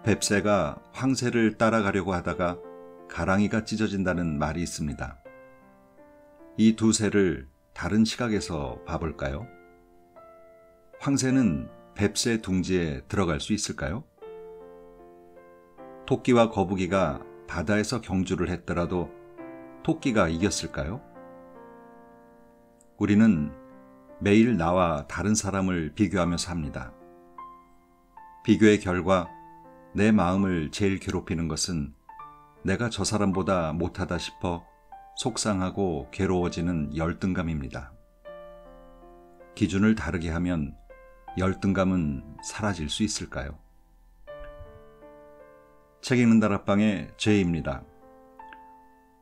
뱁새가 황새를 따라가려고 하다가 가랑이가 찢어진다는 말이 있습니다. 이 두 새를 다른 시각에서 봐볼까요? 황새는 뱁새 둥지에 들어갈 수 있을까요? 토끼와 거북이가 바다에서 경주를 했더라도 토끼가 이겼을까요? 우리는 매일 나와 다른 사람을 비교하며 삽니다. 비교의 결과 내 마음을 제일 괴롭히는 것은 내가 저 사람보다 못하다 싶어 속상하고 괴로워지는 열등감입니다. 기준을 다르게 하면 열등감은 사라질 수 있을까요? 책 읽는 다락방의 제이입니다.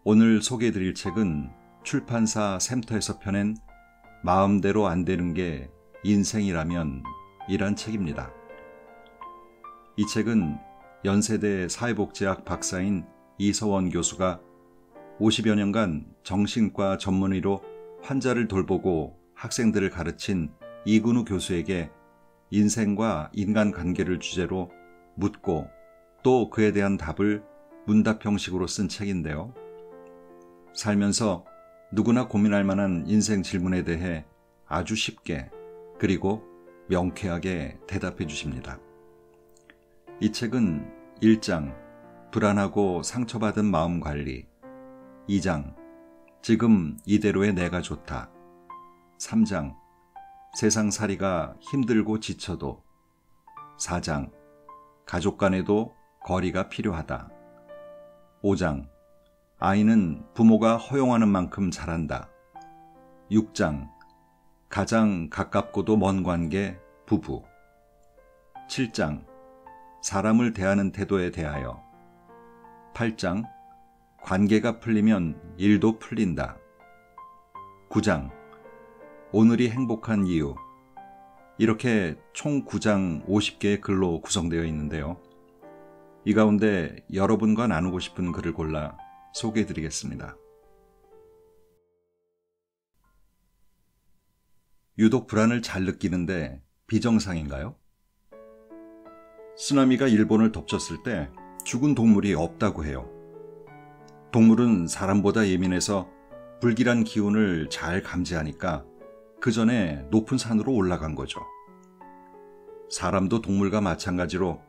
오늘 소개해드릴 책은 출판사 샘터에서 펴낸 마음대로 안 되는 게 인생이라면 이란 책입니다. 이 책은 연세대 사회복지학 박사인 이서원 교수가 50여 년간 정신과 전문의로 환자를 돌보고 학생들을 가르친 이근우 교수에게 인생과 인간관계를 주제로 묻고 또 그에 대한 답을 문답 형식으로 쓴 책인데요. 살면서 누구나 고민할 만한 인생 질문에 대해 아주 쉽게 그리고 명쾌하게 대답해 주십니다. 이 책은 1장 불안하고 상처받은 마음 관리, 2장 지금 이대로의 내가 좋다, 3장 세상살이가 힘들고 지쳐도, 4장 가족 간에도 거리가 필요하다, 5장 아이는 부모가 허용하는 만큼 자란다, 6장 가장 가깝고도 먼 관계 부부, 7장 사람을 대하는 태도에 대하여, 8장 관계가 풀리면 일도 풀린다, 9장 오늘이 행복한 이유. 이렇게 총 9장 50개의 글로 구성되어 있는데요. 이 가운데 여러분과 나누고 싶은 글을 골라 소개해드리겠습니다. 유독 불안을 잘 느끼는데 비정상인가요? 쓰나미가 일본을 덮쳤을 때 죽은 동물이 없다고 해요. 동물은 사람보다 예민해서 불길한 기운을 잘 감지하니까 그 전에 높은 산으로 올라간 거죠. 사람도 동물과 마찬가지로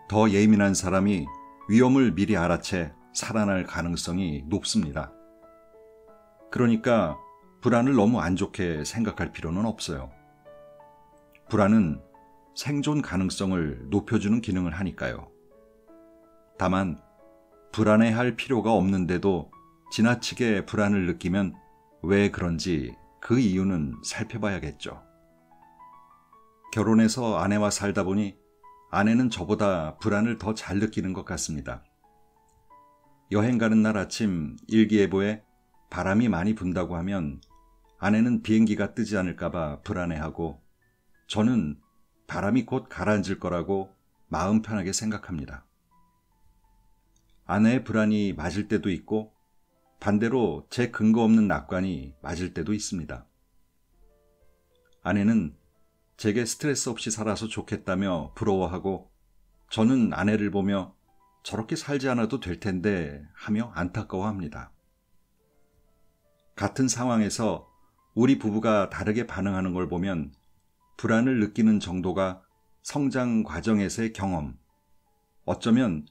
더 예민한 사람이 위험을 미리 알아채 살아날 가능성이 높습니다. 그러니까 불안을 너무 안 좋게 생각할 필요는 없어요. 불안은 생존 가능성을 높여주는 기능을 하니까요. 다만 불안해할 필요가 없는데도 지나치게 불안을 느끼면 왜 그런지 그 이유는 살펴봐야겠죠. 결혼해서 아내와 살다 보니 아내는 저보다 불안을 더 잘 느끼는 것 같습니다. 여행 가는 날 아침 일기예보에 바람이 많이 분다고 하면 아내는 비행기가 뜨지 않을까봐 불안해하고 저는 바람이 곧 가라앉을 거라고 마음 편하게 생각합니다. 아내의 불안이 맞을 때도 있고 반대로 제 근거 없는 낙관이 맞을 때도 있습니다. 아내는 제게 스트레스 없이 살아서 좋겠다며 부러워하고 저는 아내를 보며 저렇게 살지 않아도 될 텐데 하며 안타까워합니다. 같은 상황에서 우리 부부가 다르게 반응하는 걸 보면 불안을 느끼는 정도가 성장 과정에서의 경험, 어쩌면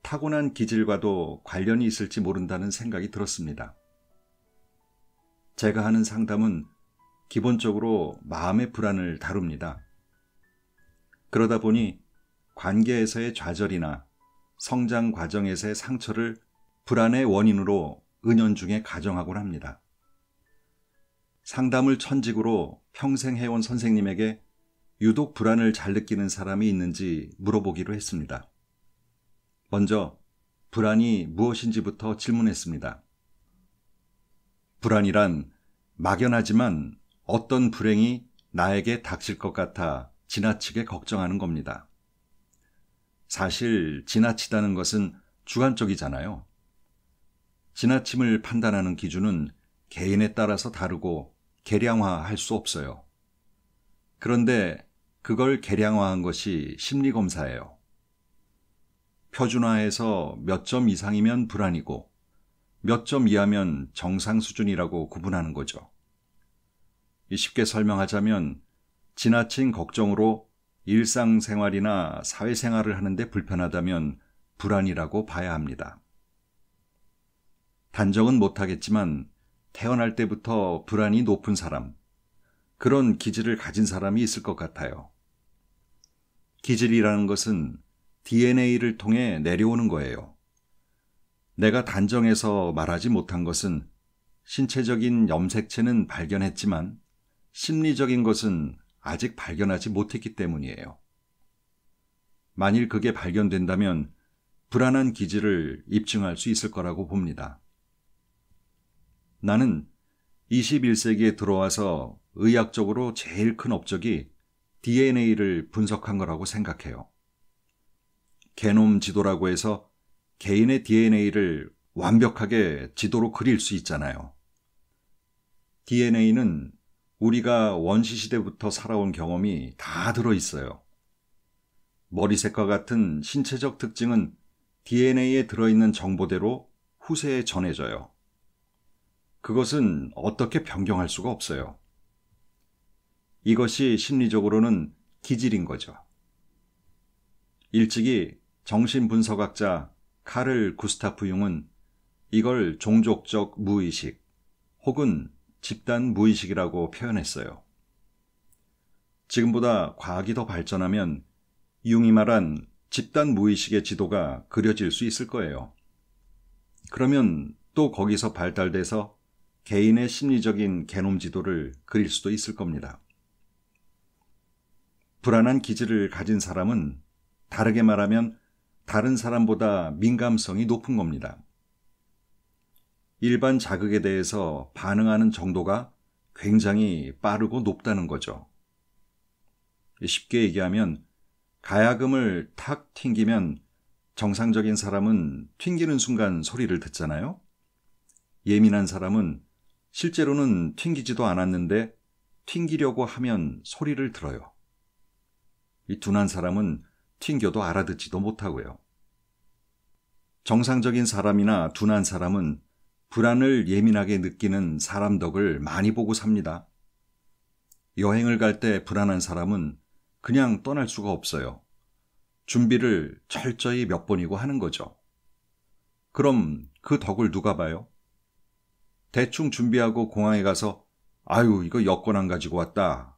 타고난 기질과도 관련이 있을지 모른다는 생각이 들었습니다. 제가 하는 상담은 기본적으로 마음의 불안을 다룹니다. 그러다 보니 관계에서의 좌절이나 성장 과정에서의 상처를 불안의 원인으로 은연중에 가정하곤 합니다. 상담을 천직으로 평생 해온 선생님에게 유독 불안을 잘 느끼는 사람이 있는지 물어보기로 했습니다. 먼저 불안이 무엇인지부터 질문했습니다. 불안이란 막연하지만 어떤 불행이 나에게 닥칠 것 같아 지나치게 걱정하는 겁니다. 사실 지나치다는 것은 주관적이잖아요. 지나침을 판단하는 기준은 개인에 따라서 다르고 계량화할 수 없어요. 그런데 그걸 계량화한 것이 심리검사예요. 표준화해서 몇 점 이상이면 불안이고 몇 점 이하면 정상 수준이라고 구분하는 거죠. 쉽게 설명하자면 지나친 걱정으로 일상생활이나 사회생활을 하는데 불편하다면 불안이라고 봐야 합니다. 단정은 못하겠지만 태어날 때부터 불안이 높은 사람, 그런 기질을 가진 사람이 있을 것 같아요. 기질이라는 것은 DNA를 통해 내려오는 거예요. 내가 단정해서 말하지 못한 것은 신체적인 염색체는 발견했지만 심리적인 것은 아직 발견하지 못했기 때문이에요. 만일 그게 발견된다면 불안한 기질을 입증할 수 있을 거라고 봅니다. 나는 21세기에 들어와서 의학적으로 제일 큰 업적이 DNA를 분석한 거라고 생각해요. 게놈 지도라고 해서 개인의 DNA를 완벽하게 지도로 그릴 수 있잖아요. DNA는 우리가 원시시대부터 살아온 경험이 다 들어있어요. 머리색과 같은 신체적 특징은 DNA에 들어있는 정보대로 후세에 전해져요. 그것은 어떻게 변경할 수가 없어요. 이것이 심리적으로는 기질인 거죠. 일찍이 정신분석학자 카를 구스타프 융은 이걸 종족적 무의식 혹은 집단 무의식이라고 표현했어요. 지금보다 과학이 더 발전하면 융이 말한 집단 무의식의 지도가 그려질 수 있을 거예요. 그러면 또 거기서 발달돼서 개인의 심리적인 게놈 지도를 그릴 수도 있을 겁니다. 불안한 기질을 가진 사람은 다르게 말하면 다른 사람보다 민감성이 높은 겁니다. 일반 자극에 대해서 반응하는 정도가 굉장히 빠르고 높다는 거죠. 쉽게 얘기하면 가야금을 탁 튕기면 정상적인 사람은 튕기는 순간 소리를 듣잖아요. 예민한 사람은 실제로는 튕기지도 않았는데 튕기려고 하면 소리를 들어요. 이 둔한 사람은 튕겨도 알아듣지도 못하고요. 정상적인 사람이나 둔한 사람은 불안을 예민하게 느끼는 사람 덕을 많이 보고 삽니다. 여행을 갈 때 불안한 사람은 그냥 떠날 수가 없어요. 준비를 철저히 몇 번이고 하는 거죠. 그럼 그 덕을 누가 봐요? 대충 준비하고 공항에 가서 아유 이거 여권 안 가지고 왔다.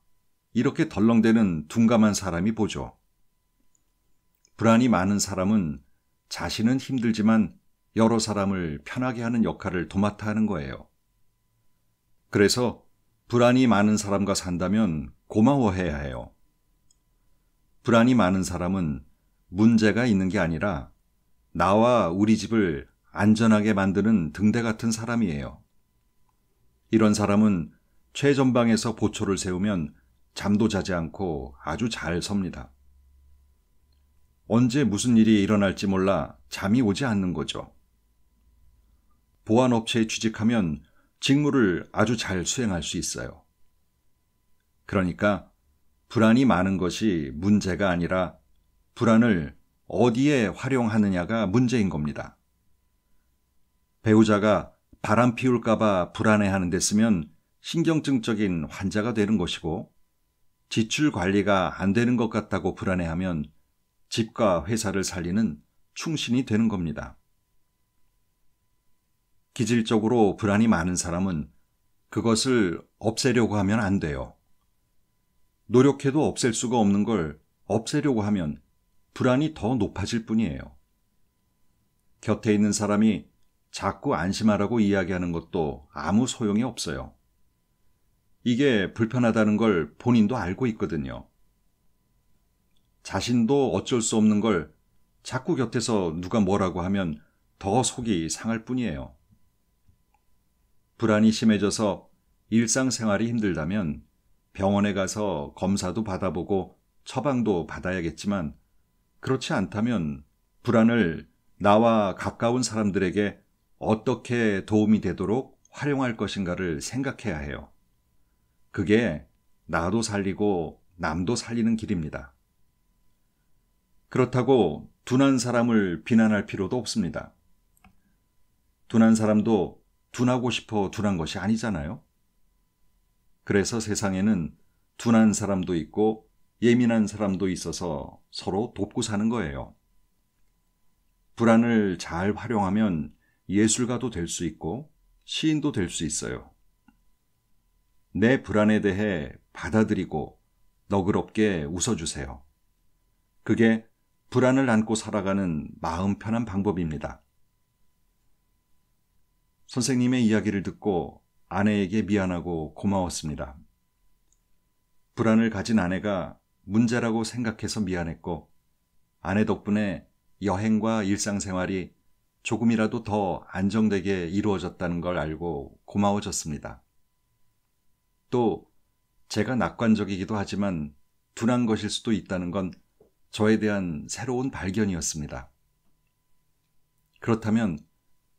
이렇게 덜렁대는 둔감한 사람이 보죠. 불안이 많은 사람은 자신은 힘들지만 여러 사람을 편하게 하는 역할을 도맡아 하는 거예요. 그래서 불안이 많은 사람과 산다면 고마워해야 해요. 불안이 많은 사람은 문제가 있는 게 아니라 나와 우리 집을 안전하게 만드는 등대 같은 사람이에요. 이런 사람은 최전방에서 보초를 세우면 잠도 자지 않고 아주 잘 섭니다. 언제 무슨 일이 일어날지 몰라 잠이 오지 않는 거죠. 보안업체에 취직하면 직무를 아주 잘 수행할 수 있어요. 그러니까 불안이 많은 것이 문제가 아니라 불안을 어디에 활용하느냐가 문제인 겁니다. 배우자가 바람 피울까봐 불안해하는 데 쓰면 신경증적인 환자가 되는 것이고 지출 관리가 안 되는 것 같다고 불안해하면 집과 회사를 살리는 충신이 되는 겁니다. 기질적으로 불안이 많은 사람은 그것을 없애려고 하면 안 돼요. 노력해도 없앨 수가 없는 걸 없애려고 하면 불안이 더 높아질 뿐이에요. 곁에 있는 사람이 자꾸 안심하라고 이야기하는 것도 아무 소용이 없어요. 이게 불편하다는 걸 본인도 알고 있거든요. 자신도 어쩔 수 없는 걸 자꾸 곁에서 누가 뭐라고 하면 더 속이 상할 뿐이에요. 불안이 심해져서 일상생활이 힘들다면 병원에 가서 검사도 받아보고 처방도 받아야겠지만 그렇지 않다면 불안을 나와 가까운 사람들에게 어떻게 도움이 되도록 활용할 것인가를 생각해야 해요. 그게 나도 살리고 남도 살리는 길입니다. 그렇다고 둔한 사람을 비난할 필요도 없습니다. 둔한 사람도 둔하고 싶어 둔한 것이 아니잖아요. 그래서 세상에는 둔한 사람도 있고 예민한 사람도 있어서 서로 돕고 사는 거예요. 불안을 잘 활용하면 예술가도 될 수 있고 시인도 될 수 있어요. 내 불안에 대해 받아들이고 너그럽게 웃어주세요. 그게 불안을 안고 살아가는 마음 편한 방법입니다. 선생님의 이야기를 듣고 아내에게 미안하고 고마웠습니다. 불안을 가진 아내가 문제라고 생각해서 미안했고, 아내 덕분에 여행과 일상생활이 조금이라도 더 안정되게 이루어졌다는 걸 알고 고마워졌습니다. 또 제가 낙관적이기도 하지만 둔한 것일 수도 있다는 건 저에 대한 새로운 발견이었습니다. 그렇다면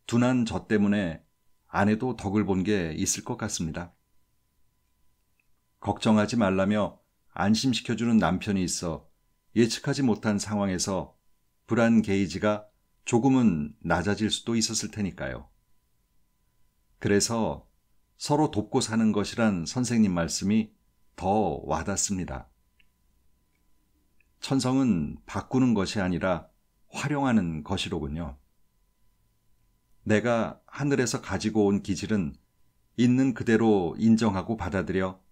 둔한 저 때문에 아내도 덕을 본 게 있을 것 같습니다. 걱정하지 말라며 안심시켜주는 남편이 있어 예측하지 못한 상황에서 불안 게이지가 조금은 낮아질 수도 있었을 테니까요. 그래서 서로 돕고 사는 것이란 선생님 말씀이 더 와닿습니다. 천성은 바꾸는 것이 아니라 활용하는 것이로군요. 내가 하늘에서 가지고 온 기질은 있는 그대로 인정하고 받아들여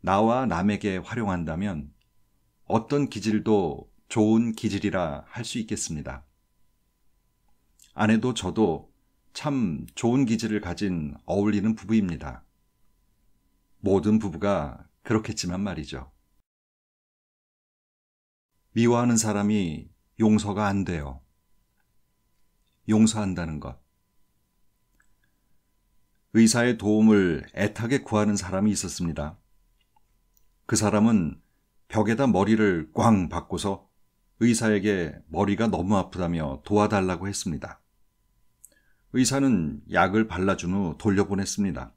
나와 남에게 활용한다면 어떤 기질도 좋은 기질이라 할 수 있겠습니다. 아내도 저도 참 좋은 기질을 가진 어울리는 부부입니다. 모든 부부가 그렇겠지만 말이죠. 미워하는 사람이 용서가 안 돼요. 용서한다는 것. 의사의 도움을 애타게 구하는 사람이 있었습니다. 그 사람은 벽에다 머리를 꽝 박고서 의사에게 머리가 너무 아프다며 도와달라고 했습니다. 의사는 약을 발라준 후 돌려보냈습니다.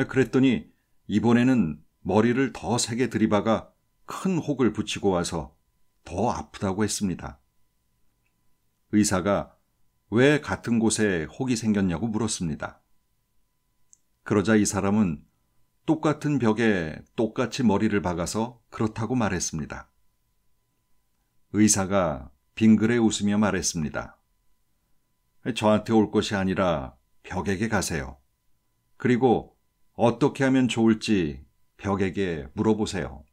그랬더니 이번에는 머리를 더 세게 들이박아 큰 혹을 붙이고 와서 더 아프다고 했습니다. 의사가 왜 같은 곳에 혹이 생겼냐고 물었습니다. 그러자 이 사람은 똑같은 벽에 똑같이 머리를 박아서 그렇다고 말했습니다. 의사가 빙그레 웃으며 말했습니다. 저한테 올 것이 아니라 벽에게 가세요. 그리고 어떻게 하면 좋을지 벽에게 물어보세요.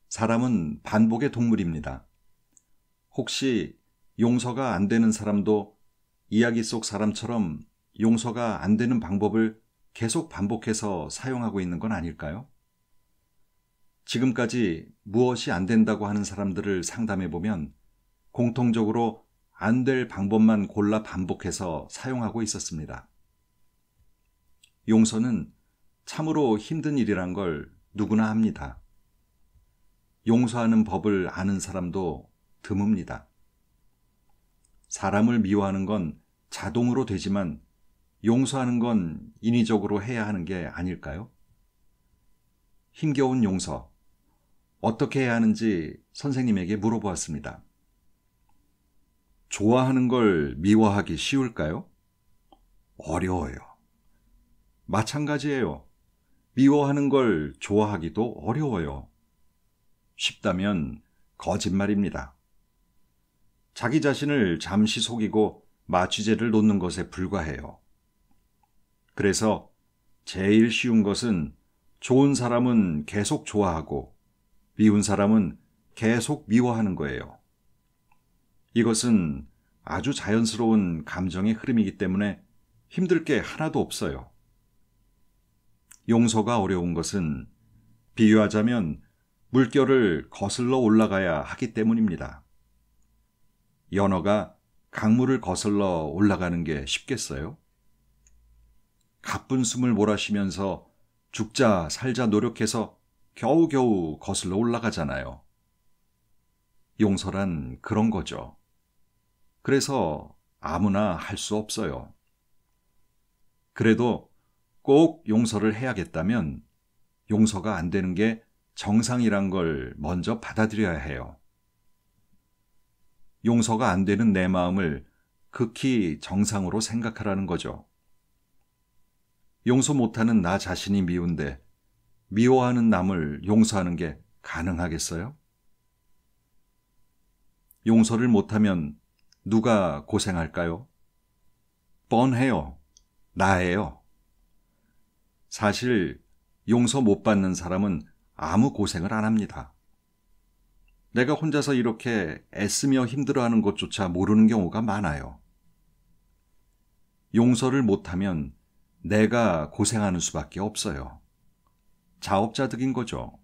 사람은 반복의 동물입니다. 혹시 용서가 안 되는 사람도 이야기 속 사람처럼 용서가 안 되는 방법을 계속 반복해서 사용하고 있는 건 아닐까요? 지금까지 무엇이 안 된다고 하는 사람들을 상담해 보면 공통적으로 안 될 방법만 골라 반복해서 사용하고 있었습니다. 용서는 참으로 힘든 일이란 걸 누구나 합니다. 용서하는 법을 아는 사람도 드뭅니다. 사람을 미워하는 건 자동으로 되지만 용서하는 건 인위적으로 해야 하는 게 아닐까요? 힘겨운 용서, 어떻게 해야 하는지 선생님에게 물어보았습니다. 좋아하는 걸 미워하기 쉬울까요? 어려워요. 마찬가지예요. 미워하는 걸 좋아하기도 어려워요. 쉽다면 거짓말입니다. 자기 자신을 잠시 속이고 마취제를 놓는 것에 불과해요. 그래서 제일 쉬운 것은 좋은 사람은 계속 좋아하고 미운 사람은 계속 미워하는 거예요. 이것은 아주 자연스러운 감정의 흐름이기 때문에 힘들 게 하나도 없어요. 용서가 어려운 것은 비유하자면 물결을 거슬러 올라가야 하기 때문입니다. 연어가 강물을 거슬러 올라가는 게 쉽겠어요? 가쁜 숨을 몰아쉬면서 죽자 살자 노력해서 겨우겨우 거슬러 올라가잖아요. 용서란 그런 거죠. 그래서 아무나 할 수 없어요. 그래도 꼭 용서를 해야겠다면 용서가 안 되는 게 정상이란 걸 먼저 받아들여야 해요. 용서가 안 되는 내 마음을 극히 정상으로 생각하라는 거죠. 용서 못하는 나 자신이 미운데 미워하는 남을 용서하는 게 가능하겠어요? 용서를 못하면 누가 고생할까요? 뻔해요. 나예요. 사실 용서 못 받는 사람은 아무 고생을 안 합니다. 내가 혼자서 이렇게 애쓰며 힘들어하는 것조차 모르는 경우가 많아요. 용서를 못하면 내가 고생하는 수밖에 없어요. 자업자득인 거죠.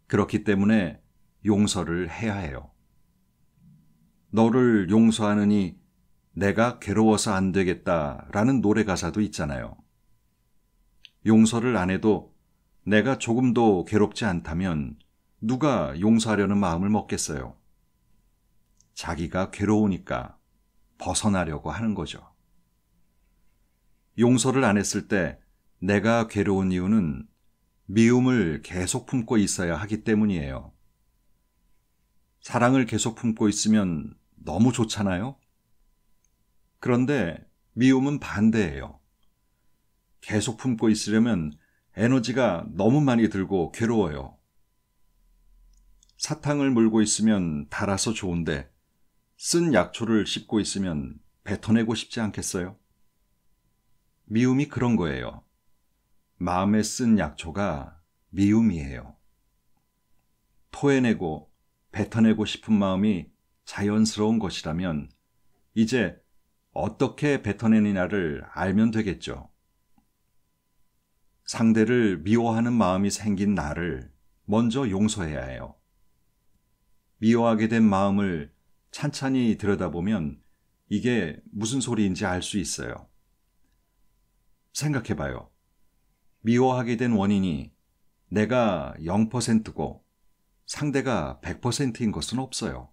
그렇기 때문에 용서를 해야 해요. 너를 용서하느니 내가 괴로워서 안 되겠다라는 노래 가사도 있잖아요. 용서를 안 해도 내가 조금도 괴롭지 않다면 누가 용서하려는 마음을 먹겠어요? 자기가 괴로우니까 벗어나려고 하는 거죠. 용서를 안 했을 때 내가 괴로운 이유는 미움을 계속 품고 있어야 하기 때문이에요. 사랑을 계속 품고 있으면 너무 좋잖아요? 그런데 미움은 반대예요. 계속 품고 있으려면 에너지가 너무 많이 들고 괴로워요. 사탕을 물고 있으면 달아서 좋은데 쓴 약초를 씹고 있으면 뱉어내고 싶지 않겠어요? 미움이 그런 거예요. 마음에 쓴 약초가 미움이에요. 토해내고 뱉어내고 싶은 마음이 자연스러운 것이라면 이제 어떻게 뱉어내느냐를 알면 되겠죠. 상대를 미워하는 마음이 생긴 나를 먼저 용서해야 해요. 미워하게 된 마음을 찬찬히 들여다보면 이게 무슨 소리인지 알 수 있어요. 생각해봐요. 미워하게 된 원인이 내가 0%고 상대가 100%인 것은 없어요.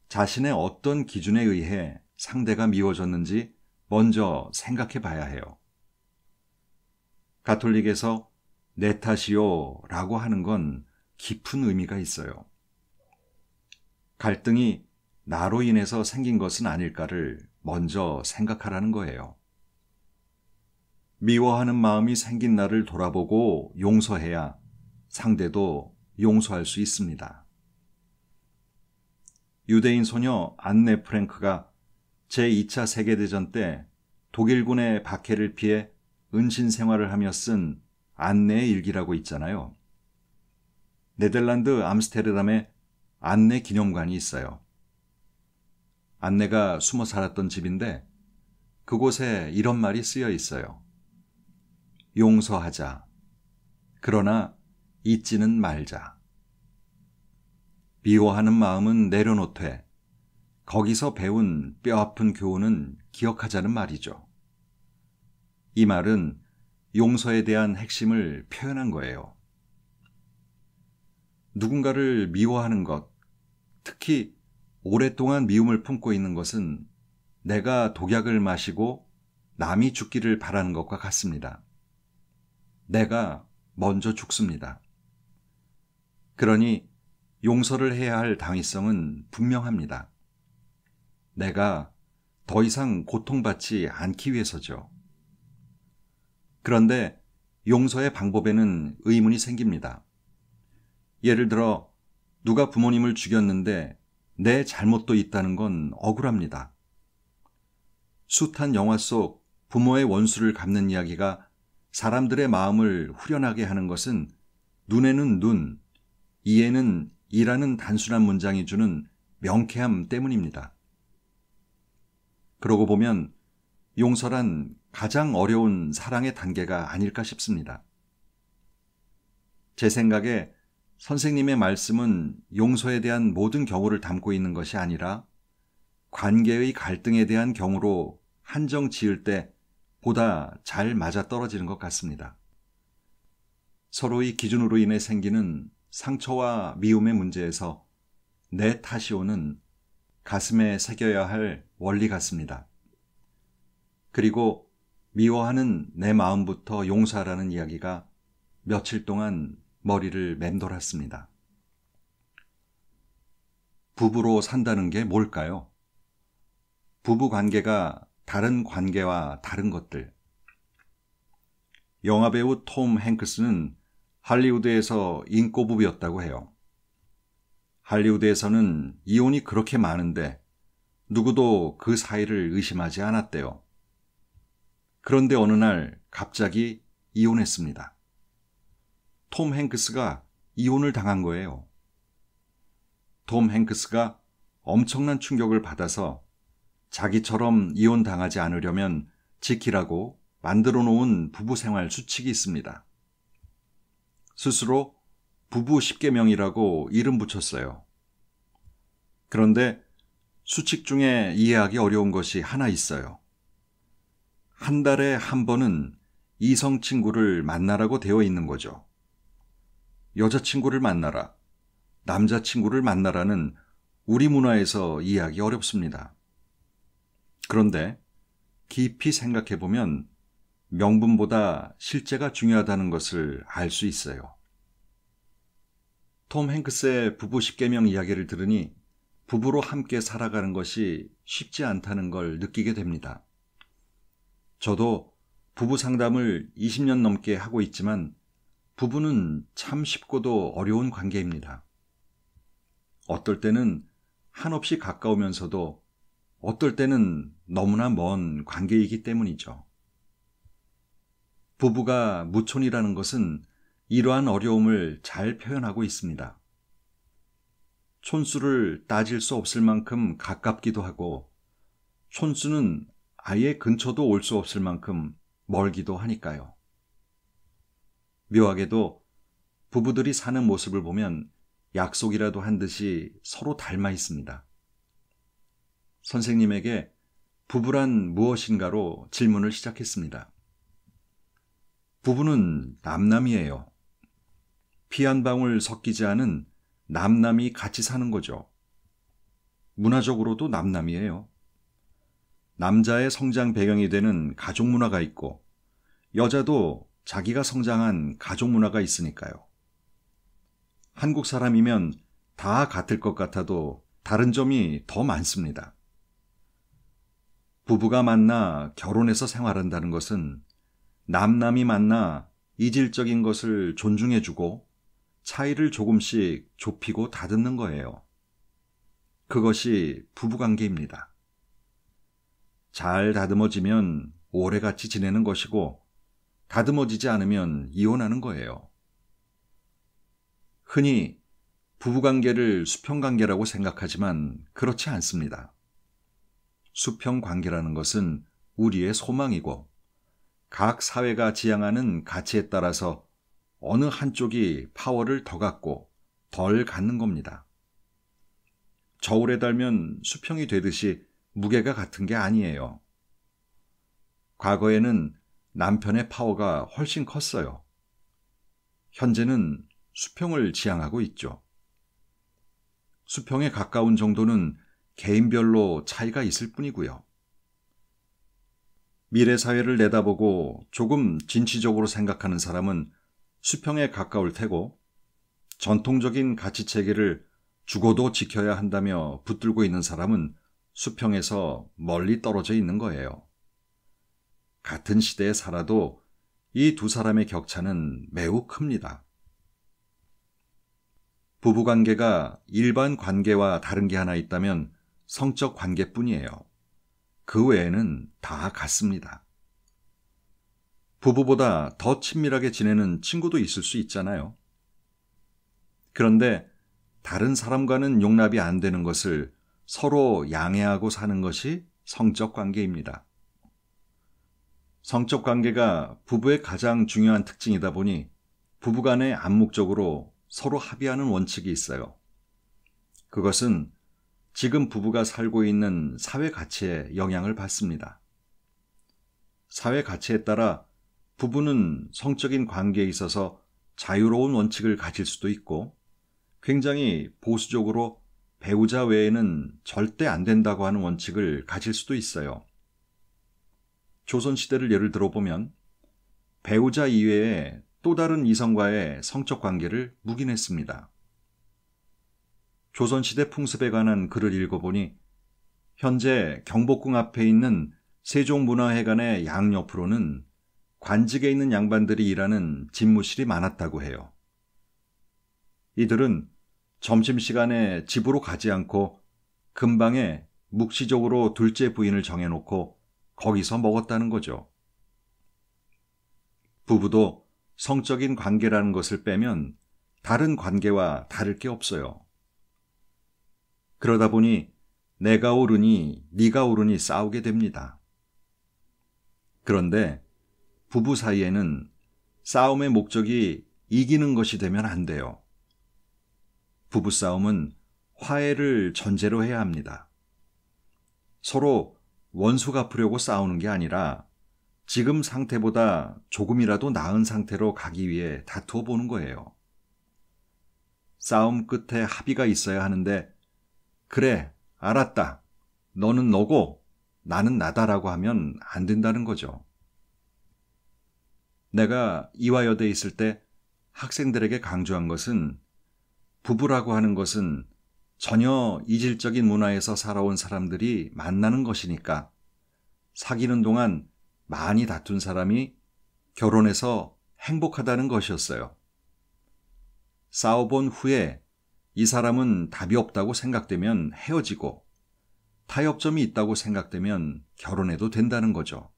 자신의 어떤 기준에 의해 상대가 미워졌는지 먼저 생각해 봐야 해요. 가톨릭에서 내 탓이요 라고 하는 건 깊은 의미가 있어요. 갈등이 나로 인해서 생긴 것은 아닐까를 먼저 생각하라는 거예요. 미워하는 마음이 생긴 나를 돌아보고 용서해야 상대도 용서할 수 있습니다. 유대인 소녀 안네 프랭크가 제2차 세계대전 때 독일군의 박해를 피해 은신 생활을 하며 쓴 안네의 일기라고 있잖아요. 네덜란드 암스테르담에 안네 기념관이 있어요. 안네가 숨어 살았던 집인데 그곳에 이런 말이 쓰여 있어요. 용서하자. 그러나 잊지는 말자. 미워하는 마음은 내려놓되 거기서 배운 뼈아픈 교훈은 기억하자는 말이죠. 이 말은 용서에 대한 핵심을 표현한 거예요. 누군가를 미워하는 것, 특히 오랫동안 미움을 품고 있는 것은 내가 독약을 마시고 남이 죽기를 바라는 것과 같습니다. 내가 먼저 죽습니다. 그러니 용서를 해야 할 당위성은 분명합니다. 내가 더 이상 고통받지 않기 위해서죠. 그런데 용서의 방법에는 의문이 생깁니다. 예를 들어 누가 부모님을 죽였는데 내 잘못도 있다는 건 억울합니다. 숱한 영화 속 부모의 원수를 갚는 이야기가 사람들의 마음을 후련하게 하는 것은 눈에는 눈, 이에는 이라는 단순한 문장이 주는 명쾌함 때문입니다. 그러고 보면 용서란 가장 어려운 사랑의 단계가 아닐까 싶습니다. 제 생각에 선생님의 말씀은 용서에 대한 모든 경우를 담고 있는 것이 아니라 관계의 갈등에 대한 경우로 한정 지을 때 보다 잘 맞아떨어지는 것 같습니다. 서로의 기준으로 인해 생기는 상처와 미움의 문제에서 내 탓이오는 가슴에 새겨야 할 원리 같습니다. 그리고 미워하는 내 마음부터 용서하라는 이야기가 며칠 동안 머리를 맴돌았습니다. 부부로 산다는 게 뭘까요? 부부 관계가 다른 관계와 다른 것들. 영화배우 톰 행크스는 할리우드에서 인꼬부부였다고 해요. 할리우드에서는 이혼이 그렇게 많은데 누구도 그 사이를 의심하지 않았대요. 그런데 어느 날 갑자기 이혼했습니다. 톰 행크스가 이혼을 당한 거예요. 톰 행크스가 엄청난 충격을 받아서 자기처럼 이혼당하지 않으려면 지키라고 만들어 놓은 부부 생활 수칙이 있습니다. 스스로 부부 10계명이라고 이름 붙였어요. 그런데 수칙 중에 이해하기 어려운 것이 하나 있어요. 한 달에 한 번은 이성 친구를 만나라고 되어 있는 거죠. 여자친구를 만나라, 남자친구를 만나라는 우리 문화에서 이해하기 어렵습니다. 그런데 깊이 생각해보면 명분보다 실제가 중요하다는 것을 알 수 있어요. 톰 행크스의 부부 10계명 이야기를 들으니 부부로 함께 살아가는 것이 쉽지 않다는 걸 느끼게 됩니다. 저도 부부 상담을 20년 넘게 하고 있지만 부부는 참 쉽고도 어려운 관계입니다. 어떨 때는 한없이 가까우면서도 어떨 때는 너무나 먼 관계이기 때문이죠. 부부가 무촌이라는 것은 이러한 어려움을 잘 표현하고 있습니다. 촌수를 따질 수 없을 만큼 가깝기도 하고 촌수는 아예 근처도 올 수 없을 만큼 멀기도 하니까요. 묘하게도 부부들이 사는 모습을 보면 약속이라도 한 듯이 서로 닮아 있습니다. 선생님에게 부부란 무엇인가로 질문을 시작했습니다. 부부는 남남이에요. 피 한 방울 섞이지 않은 남남이 같이 사는 거죠. 문화적으로도 남남이에요. 남자의 성장 배경이 되는 가족 문화가 있고 여자도 자기가 성장한 가족 문화가 있으니까요. 한국 사람이면 다 같을 것 같아도 다른 점이 더 많습니다. 부부가 만나 결혼해서 생활한다는 것은 남남이 만나 이질적인 것을 존중해주고 차이를 조금씩 좁히고 다듬는 거예요. 그것이 부부관계입니다. 잘 다듬어지면 오래같이 지내는 것이고 다듬어지지 않으면 이혼하는 거예요. 흔히 부부관계를 수평관계라고 생각하지만 그렇지 않습니다. 수평관계라는 것은 우리의 소망이고 각 사회가 지향하는 가치에 따라서 어느 한쪽이 파워를 더 갖고 덜 갖는 겁니다. 저울에 달면 수평이 되듯이 무게가 같은 게 아니에요. 과거에는 남편의 파워가 훨씬 컸어요. 현재는 수평을 지향하고 있죠. 수평에 가까운 정도는 개인별로 차이가 있을 뿐이고요. 미래 사회를 내다보고 조금 진취적으로 생각하는 사람은 수평에 가까울 테고 전통적인 가치 체계를 죽어도 지켜야 한다며 붙들고 있는 사람은 수평에서 멀리 떨어져 있는 거예요. 같은 시대에 살아도 이 두 사람의 격차는 매우 큽니다. 부부관계가 일반 관계와 다른 게 하나 있다면 성적 관계뿐이에요. 그 외에는 다 같습니다. 부부보다 더 친밀하게 지내는 친구도 있을 수 있잖아요. 그런데 다른 사람과는 용납이 안 되는 것을 서로 양해하고 사는 것이 성적 관계입니다. 성적 관계가 부부의 가장 중요한 특징이다 보니 부부간에 암묵적으로 서로 합의하는 원칙이 있어요. 그것은 지금 부부가 살고 있는 사회 가치에 영향을 받습니다. 사회 가치에 따라 부부는 성적인 관계에 있어서 자유로운 원칙을 가질 수도 있고 굉장히 보수적으로 배우자 외에는 절대 안 된다고 하는 원칙을 가질 수도 있어요. 조선시대를 예를 들어보면 배우자 이외에 또 다른 이성과의 성적 관계를 묵인했습니다. 조선시대 풍습에 관한 글을 읽어보니 현재 경복궁 앞에 있는 세종문화회관의 양옆으로는 관직에 있는 양반들이 일하는 집무실이 많았다고 해요. 이들은 점심시간에 집으로 가지 않고 근방에 묵시적으로 둘째 부인을 정해놓고 거기서 먹었다는 거죠. 부부도 성적인 관계라는 것을 빼면 다른 관계와 다를 게 없어요. 그러다 보니 내가 옳으니 네가 옳으니 싸우게 됩니다. 그런데 부부 사이에는 싸움의 목적이 이기는 것이 되면 안 돼요. 부부싸움은 화해를 전제로 해야 합니다. 서로 원수 갚으려고 싸우는 게 아니라 지금 상태보다 조금이라도 나은 상태로 가기 위해 다투어 보는 거예요. 싸움 끝에 합의가 있어야 하는데 그래, 알았다. 너는 너고 나는 나다라고 하면 안 된다는 거죠. 내가 이화여대에 있을 때 학생들에게 강조한 것은 부부라고 하는 것은 전혀 이질적인 문화에서 살아온 사람들이 만나는 것이니까 사귀는 동안 많이 다툰 사람이 결혼해서 행복하다는 것이었어요. 싸워본 후에 이 사람은 답이 없다고 생각되면 헤어지고 타협점이 있다고 생각되면 결혼해도 된다는 거죠.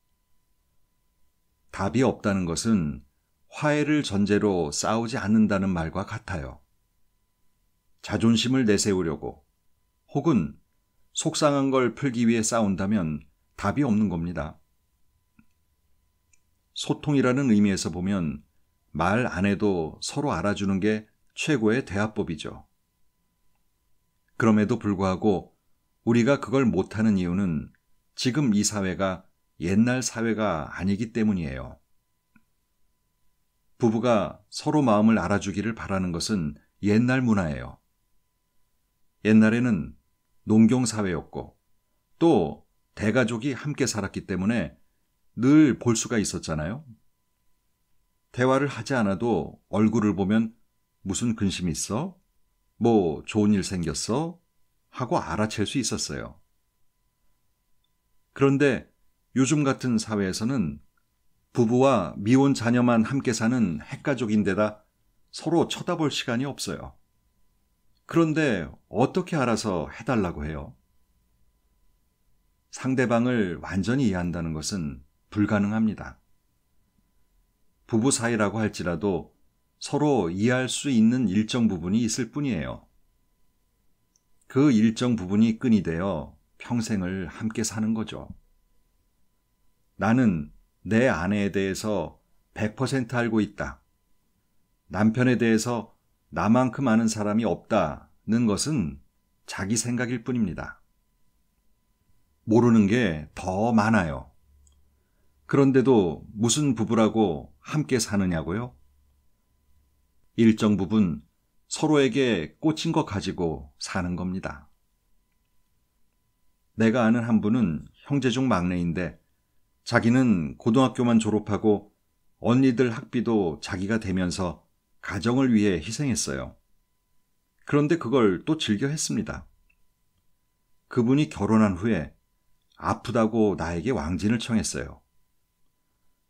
답이 없다는 것은 화해를 전제로 싸우지 않는다는 말과 같아요. 자존심을 내세우려고 혹은 속상한 걸 풀기 위해 싸운다면 답이 없는 겁니다. 소통이라는 의미에서 보면 말 안 해도 서로 알아주는 게 최고의 대화법이죠. 그럼에도 불구하고 우리가 그걸 못하는 이유는 지금 이 사회가 옛날 사회가 아니기 때문이에요. 부부가 서로 마음을 알아주기를 바라는 것은 옛날 문화예요. 옛날에는 농경사회였고 또 대가족이 함께 살았기 때문에 늘 볼 수가 있었잖아요. 대화를 하지 않아도 얼굴을 보면 무슨 근심 있어? 뭐 좋은 일 생겼어? 하고 알아챌 수 있었어요. 그런데 요즘 같은 사회에서는 부부와 미혼 자녀만 함께 사는 핵가족인데다 서로 쳐다볼 시간이 없어요. 그런데 어떻게 알아서 해달라고 해요? 상대방을 완전히 이해한다는 것은 불가능합니다. 부부 사이라고 할지라도 서로 이해할 수 있는 일정 부분이 있을 뿐이에요. 그 일정 부분이 끈이 되어 평생을 함께 사는 거죠. 나는 내 아내에 대해서 100% 알고 있다. 남편에 대해서 나만큼 아는 사람이 없다는 것은 자기 생각일 뿐입니다. 모르는 게 더 많아요. 그런데도 무슨 부부라고 함께 사느냐고요? 일정 부분 서로에게 꽂힌 것 가지고 사는 겁니다. 내가 아는 한 분은 형제 중 막내인데 자기는 고등학교만 졸업하고 언니들 학비도 자기가 대면서 가정을 위해 희생했어요. 그런데 그걸 또 즐겨 했습니다. 그분이 결혼한 후에 아프다고 나에게 왕진을 청했어요.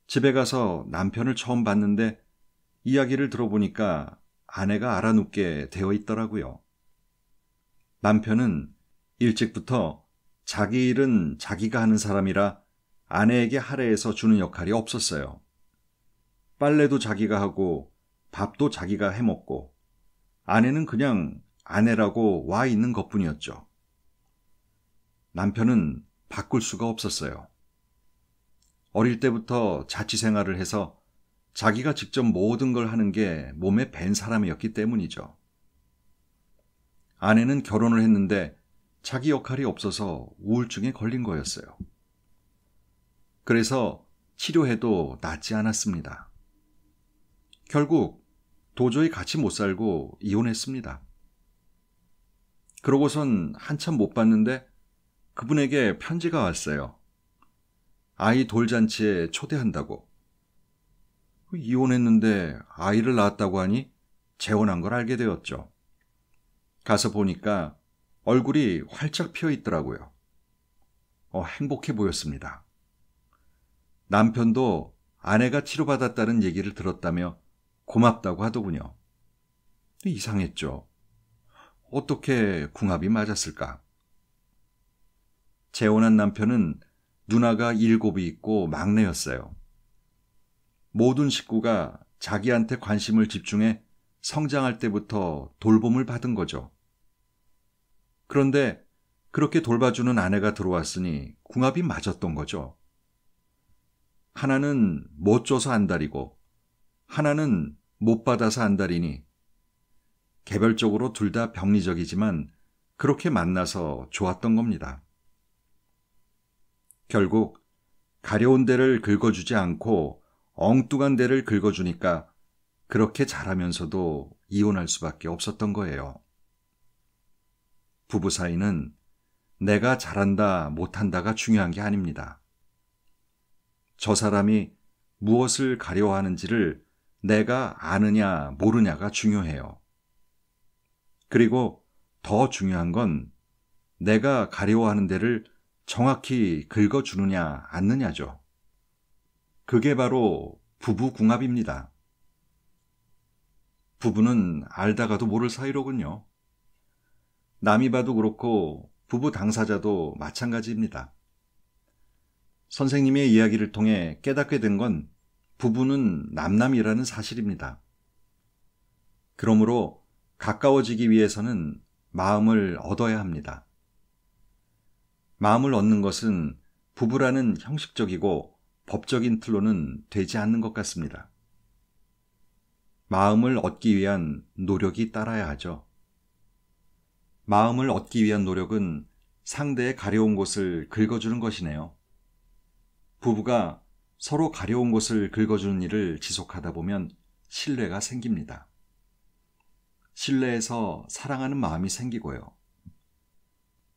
집에 가서 남편을 처음 봤는데 이야기를 들어보니까 아내가 알아눕게 되어 있더라고요. 남편은 일찍부터 자기 일은 자기가 하는 사람이라 아내에게 할애해서 주는 역할이 없었어요. 빨래도 자기가 하고 밥도 자기가 해먹고 아내는 그냥 아내라고 와 있는 것뿐이었죠. 남편은 바꿀 수가 없었어요. 어릴 때부터 자취생활을 해서 자기가 직접 모든 걸 하는 게 몸에 밴 사람이었기 때문이죠. 아내는 결혼을 했는데 자기 역할이 없어서 우울증에 걸린 거였어요. 그래서 치료해도 낫지 않았습니다. 결국 도저히 같이 못 살고 이혼했습니다. 그러고선 한참 못 봤는데 그분에게 편지가 왔어요. 아이 돌잔치에 초대한다고. 이혼했는데 아이를 낳았다고 하니 재혼한 걸 알게 되었죠. 가서 보니까 얼굴이 활짝 피어 있더라고요. 행복해 보였습니다. 남편도 아내가 치료받았다는 얘기를 들었다며 고맙다고 하더군요. 이상했죠. 어떻게 궁합이 맞았을까? 재혼한 남편은 누나가 7이 있고 막내였어요. 모든 식구가 자기한테 관심을 집중해 성장할 때부터 돌봄을 받은 거죠. 그런데 그렇게 돌봐주는 아내가 들어왔으니 궁합이 맞았던 거죠. 하나는 못 줘서 안달이고 하나는 못 받아서 안달이니 개별적으로 둘 다 병리적이지만 그렇게 만나서 좋았던 겁니다. 결국 가려운 데를 긁어주지 않고 엉뚱한 데를 긁어주니까 그렇게 잘하면서도 이혼할 수밖에 없었던 거예요. 부부 사이는 내가 잘한다, 못한다가 중요한 게 아닙니다. 저 사람이 무엇을 가려워하는지를 내가 아느냐, 모르냐가 중요해요. 그리고 더 중요한 건 내가 가려워하는 데를 정확히 긁어주느냐, 않느냐죠. 그게 바로 부부궁합입니다. 부부는 알다가도 모를 사이로군요. 남이 봐도 그렇고 부부 당사자도 마찬가지입니다. 선생님의 이야기를 통해 깨닫게 된 건 부부는 남남이라는 사실입니다. 그러므로 가까워지기 위해서는 마음을 얻어야 합니다. 마음을 얻는 것은 부부라는 형식적이고 법적인 틀로는 되지 않는 것 같습니다. 마음을 얻기 위한 노력이 따라야 하죠. 마음을 얻기 위한 노력은 상대의 가려운 곳을 긁어주는 것이네요. 부부가 서로 가려운 곳을 긁어주는 일을 지속하다 보면 신뢰가 생깁니다. 신뢰에서 사랑하는 마음이 생기고요.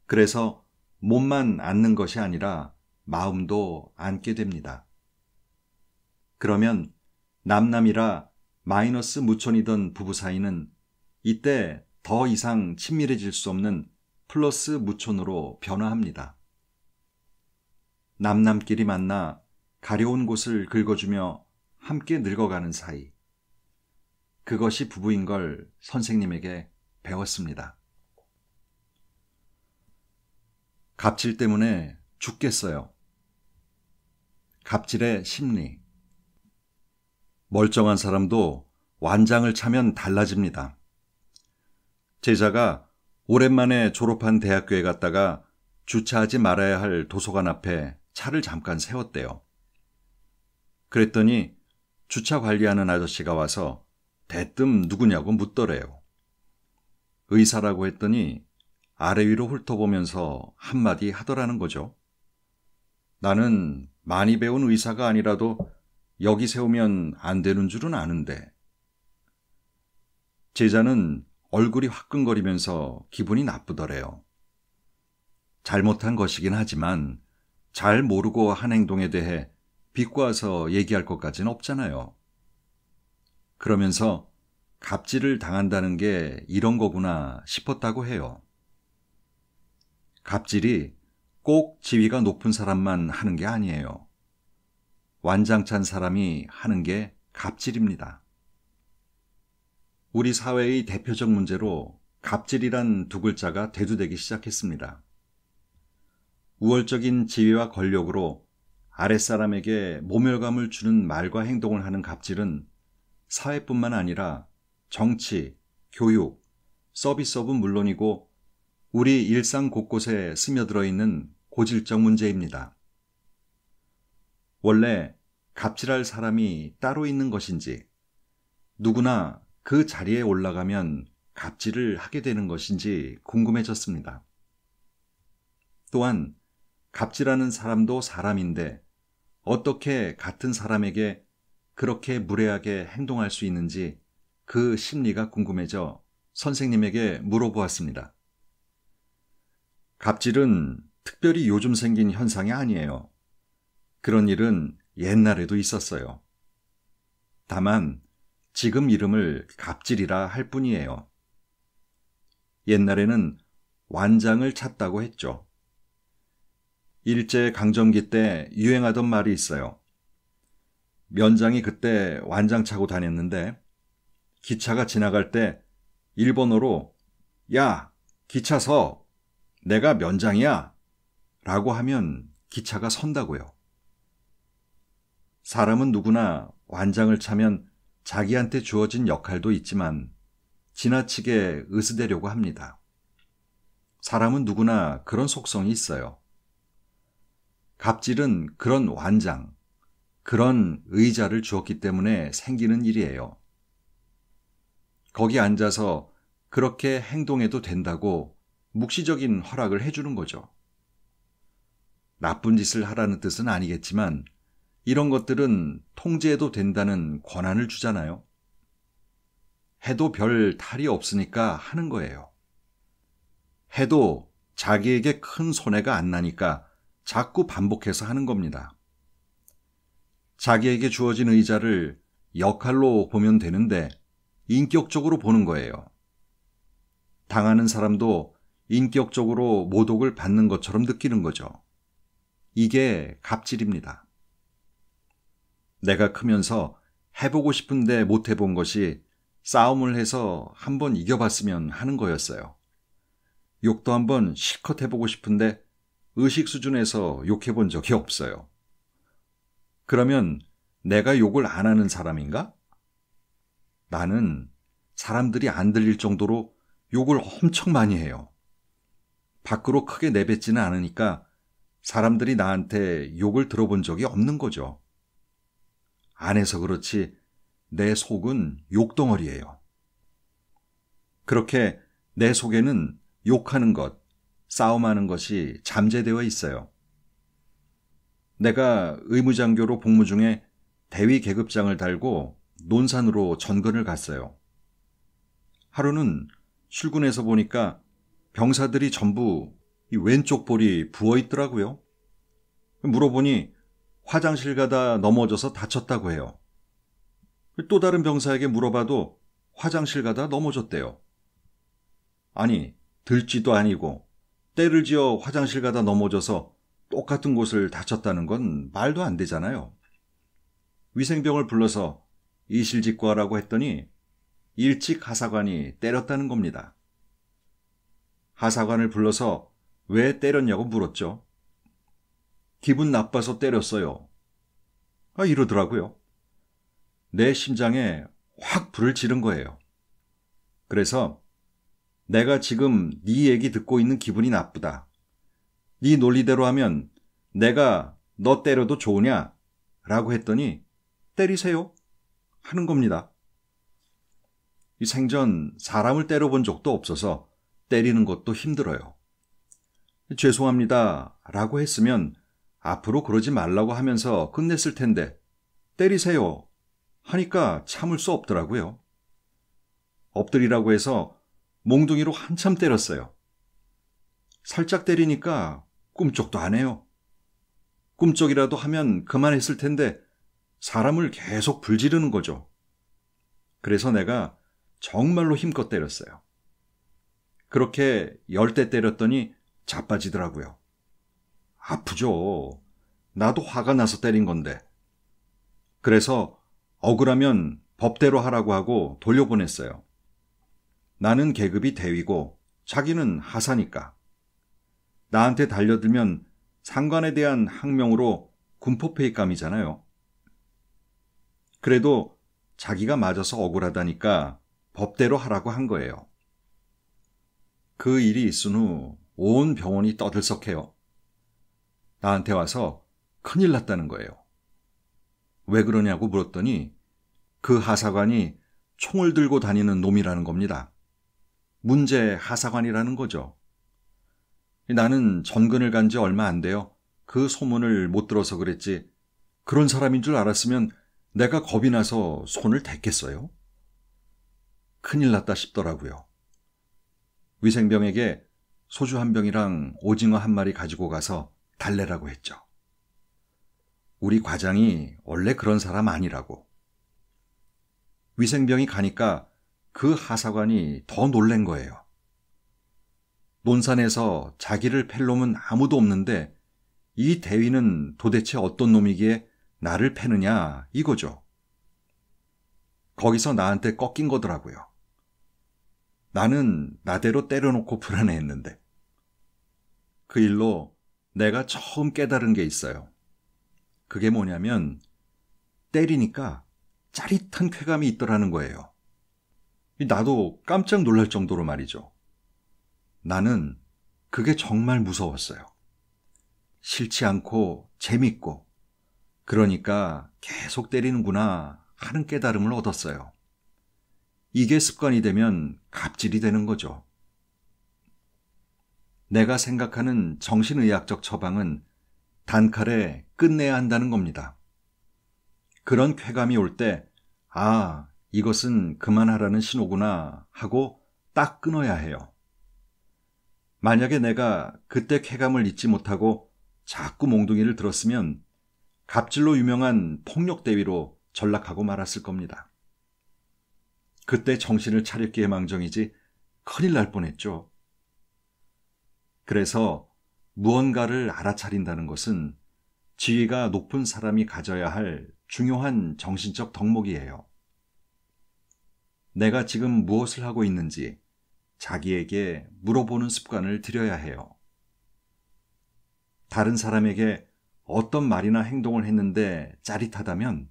그래서 몸만 안는 것이 아니라 마음도 안게 됩니다. 그러면 남남이라 마이너스 무촌이던 부부 사이는 이때 더 이상 친밀해질 수 없는 플러스 무촌으로 변화합니다. 남남끼리 만나 가려운 곳을 긁어주며 함께 늙어가는 사이. 그것이 부부인 걸 선생님에게 배웠습니다. 갑질 때문에 죽겠어요. 갑질의 심리. 멀쩡한 사람도 완장을 차면 달라집니다. 제자가 오랜만에 졸업한 대학교에 갔다가 주차하지 말아야 할 도서관 앞에 차를 잠깐 세웠대요. 그랬더니 주차 관리하는 아저씨가 와서 대뜸 누구냐고 묻더래요. 의사라고 했더니 아래 위로 훑어보면서 한마디 하더라는 거죠. 나는 많이 배운 의사가 아니라도 여기 세우면 안 되는 줄은 아는데. 제자는 얼굴이 화끈거리면서 기분이 나쁘더래요. 잘못한 것이긴 하지만 잘 모르고 한 행동에 대해 비꼬아서 얘기할 것까지는 없잖아요. 그러면서 갑질을 당한다는 게 이런 거구나 싶었다고 해요. 갑질이 꼭 지위가 높은 사람만 하는 게 아니에요. 완장찬 사람이 하는 게 갑질입니다. 우리 사회의 대표적 문제로 갑질이란 두 글자가 대두되기 시작했습니다. 우월적인 지위와 권력으로 아랫사람에게 모멸감을 주는 말과 행동을 하는 갑질은 사회뿐만 아니라 정치, 교육, 서비스업은 물론이고 우리 일상 곳곳에 스며들어 있는 고질적 문제입니다. 원래 갑질할 사람이 따로 있는 것인지, 누구나 그 자리에 올라가면 갑질을 하게 되는 것인지 궁금해졌습니다. 또한 갑질하는 사람도 사람인데 어떻게 같은 사람에게 그렇게 무례하게 행동할 수 있는지 그 심리가 궁금해져 선생님에게 물어보았습니다. 갑질은 특별히 요즘 생긴 현상이 아니에요. 그런 일은 옛날에도 있었어요. 다만 지금 이름을 갑질이라 할 뿐이에요. 옛날에는 완장을 찾다고 했죠. 일제강점기 때 유행하던 말이 있어요. 면장이 그때 완장 차고 다녔는데 기차가 지나갈 때 일본어로 야, 기차 서. 내가 면장이야. 라고 하면 기차가 선다고요. 사람은 누구나 완장을 차면 자기한테 주어진 역할도 있지만 지나치게 으스대려고 합니다. 사람은 누구나 그런 속성이 있어요. 갑질은 그런 완장, 그런 의자를 주었기 때문에 생기는 일이에요. 거기 앉아서 그렇게 행동해도 된다고 묵시적인 허락을 해주는 거죠. 나쁜 짓을 하라는 뜻은 아니겠지만 이런 것들은 통제해도 된다는 권한을 주잖아요. 해도 별 탈이 없으니까 하는 거예요. 해도 자기에게 큰 손해가 안 나니까 자꾸 반복해서 하는 겁니다. 자기에게 주어진 의자를 역할로 보면 되는데 인격적으로 보는 거예요. 당하는 사람도 인격적으로 모독을 받는 것처럼 느끼는 거죠. 이게 갑질입니다. 내가 크면서 해보고 싶은데 못 해본 것이 싸움을 해서 한번 이겨봤으면 하는 거였어요. 욕도 한번 실컷 해보고 싶은데 의식 수준에서 욕해본 적이 없어요. 그러면 내가 욕을 안 하는 사람인가? 나는 사람들이 안 들릴 정도로 욕을 엄청 많이 해요. 밖으로 크게 내뱉지는 않으니까 사람들이 나한테 욕을 들어본 적이 없는 거죠. 안 해서 그렇지 내 속은 욕덩어리예요. 그렇게 내 속에는 욕하는 것, 싸움하는 것이 잠재되어 있어요. 내가 의무장교로 복무 중에 대위 계급장을 달고 논산으로 전근을 갔어요. 하루는 출근해서 보니까 병사들이 전부 이 왼쪽 볼이 부어 있더라고요. 물어보니 화장실 가다 넘어져서 다쳤다고 해요. 또 다른 병사에게 물어봐도 화장실 가다 넘어졌대요. 아니, 들쥐도 아니고 때를 지어 화장실 가다 넘어져서 똑같은 곳을 다쳤다는 건 말도 안 되잖아요. 위생병을 불러서 이실직고하라고 했더니 일찍 하사관이 때렸다는 겁니다. 하사관을 불러서 왜 때렸냐고 물었죠. 기분 나빠서 때렸어요. 이러더라고요. 내 심장에 확 불을 지른 거예요. 그래서 내가 지금 네 얘기 듣고 있는 기분이 나쁘다. 네 논리대로 하면 내가 너 때려도 좋으냐? 라고 했더니 때리세요 하는 겁니다. 이 생전 사람을 때려본 적도 없어서 때리는 것도 힘들어요. 죄송합니다 라고 했으면 앞으로 그러지 말라고 하면서 끝냈을 텐데 때리세요 하니까 참을 수 없더라고요. 엎드리라고 해서 몽둥이로 한참 때렸어요. 살짝 때리니까 꿈쩍도 안 해요. 꿈쩍이라도 하면 그만했을 텐데 사람을 계속 불지르는 거죠. 그래서 내가 정말로 힘껏 때렸어요. 그렇게 10대 때렸더니 자빠지더라고요. 아프죠. 나도 화가 나서 때린 건데. 그래서 억울하면 법대로 하라고 하고 돌려보냈어요. 나는 계급이 대위고 자기는 하사니까. 나한테 달려들면 상관에 대한 항명으로 군포페이감이잖아요. 그래도 자기가 맞아서 억울하다니까 법대로 하라고 한 거예요. 그 일이 있은 후 온 병원이 떠들썩해요. 나한테 와서 큰일 났다는 거예요. 왜 그러냐고 물었더니 그 하사관이 총을 들고 다니는 놈이라는 겁니다. 문제 하사관이라는 거죠. 나는 전근을 간 지 얼마 안 돼요. 그 소문을 못 들어서 그랬지. 그런 사람인 줄 알았으면 내가 겁이 나서 손을 댔겠어요? 큰일 났다 싶더라고요. 위생병에게 소주 한 병이랑 오징어 한 마리 가지고 가서 달래라고 했죠. 우리 과장이 원래 그런 사람 아니라고. 위생병이 가니까 그 하사관이 더 놀란 거예요. 논산에서 자기를 팰 놈은 아무도 없는데 이 대위는 도대체 어떤 놈이기에 나를 패느냐 이거죠. 거기서 나한테 꺾인 거더라고요. 나는 나대로 때려놓고 불안해했는데. 그 일로 내가 처음 깨달은 게 있어요. 그게 뭐냐면 때리니까 짜릿한 쾌감이 있더라는 거예요. 나도 깜짝 놀랄 정도로 말이죠. 나는 그게 정말 무서웠어요. 싫지 않고 재밌고 그러니까 계속 때리는구나 하는 깨달음을 얻었어요. 이게 습관이 되면 갑질이 되는 거죠. 내가 생각하는 정신의학적 처방은 단칼에 끝내야 한다는 겁니다. 그런 쾌감이 올 때, 아, 이것은 그만하라는 신호구나 하고 딱 끊어야 해요. 만약에 내가 그때 쾌감을 잊지 못하고 자꾸 몽둥이를 들었으면 갑질로 유명한 폭력대위로 전락하고 말았을 겁니다. 그때 정신을 차릴 기에 망정이지 큰일 날 뻔했죠. 그래서 무언가를 알아차린다는 것은 지위가 높은 사람이 가져야 할 중요한 정신적 덕목이에요. 내가 지금 무엇을 하고 있는지 자기에게 물어보는 습관을 들여야 해요. 다른 사람에게 어떤 말이나 행동을 했는데 짜릿하다면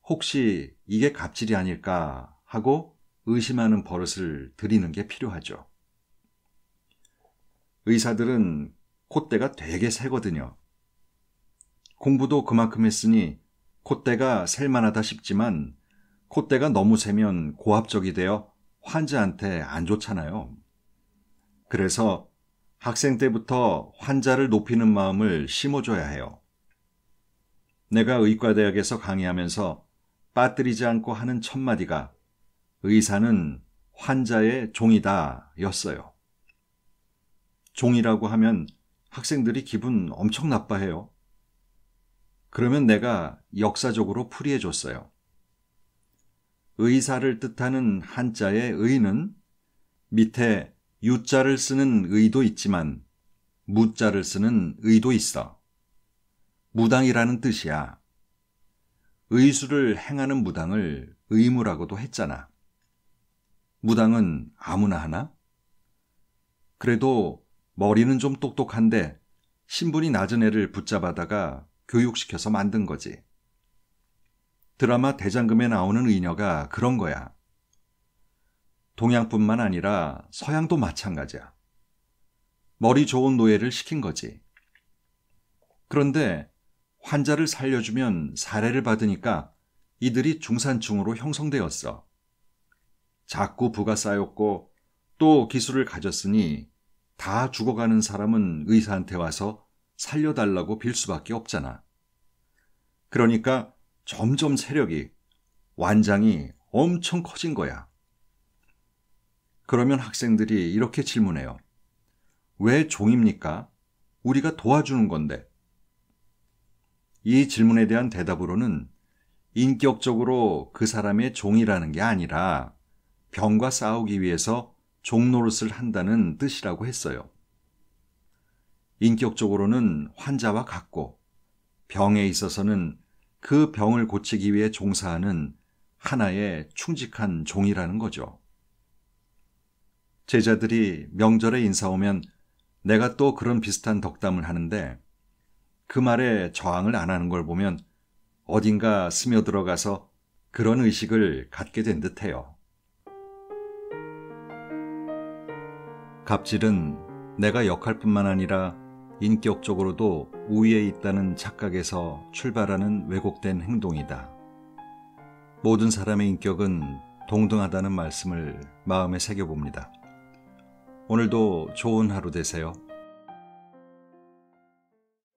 혹시 이게 갑질이 아닐까 하고 의심하는 버릇을 들이는 게 필요하죠. 의사들은 콧대가 되게 세거든요. 공부도 그만큼 했으니 콧대가 셀만하다 싶지만 콧대가 너무 세면 고압적이 되어 환자한테 안 좋잖아요. 그래서 학생 때부터 환자를 높이는 마음을 심어줘야 해요. 내가 의과대학에서 강의하면서 빠뜨리지 않고 하는 첫마디가 의사는 환자의 종이다 였어요. 종이라고 하면 학생들이 기분 엄청 나빠해요. 그러면 내가 역사적으로 풀이해줬어요. 의사를 뜻하는 한자의 의는 밑에 유자를 쓰는 의도 있지만 무자를 쓰는 의도 있어. 무당이라는 뜻이야. 의술을 행하는 무당을 의무라고도 했잖아. 무당은 아무나 하나? 그래도 머리는 좀 똑똑한데 신분이 낮은 애를 붙잡아다가 교육시켜서 만든 거지. 드라마 대장금에 나오는 의녀가 그런 거야. 동양뿐만 아니라 서양도 마찬가지야. 머리 좋은 노예를 시킨 거지. 그런데 환자를 살려주면 사례를 받으니까 이들이 중산층으로 형성되었어. 자꾸 부가 쌓였고 또 기술을 가졌으니 다 죽어가는 사람은 의사한테 와서 살려달라고 빌 수밖에 없잖아. 그러니까 점점 세력이, 완장이 엄청 커진 거야. 그러면 학생들이 이렇게 질문해요. 왜 종입니까? 우리가 도와주는 건데. 이 질문에 대한 대답으로는 인격적으로 그 사람의 종이라는 게 아니라 병과 싸우기 위해서 종노릇을 한다는 뜻이라고 했어요. 인격적으로는 환자와 같고 병에 있어서는 그 병을 고치기 위해 종사하는 하나의 충직한 종이라는 거죠. 제자들이 명절에 인사 오면 내가 또 그런 비슷한 덕담을 하는데 그 말에 저항을 안 하는 걸 보면 어딘가 스며들어가서 그런 의식을 갖게 된 듯해요. 갑질은 내가 역할뿐만 아니라 인격적으로도 우위에 있다는 착각에서 출발하는 왜곡된 행동이다. 모든 사람의 인격은 동등하다는 말씀을 마음에 새겨봅니다. 오늘도 좋은 하루 되세요.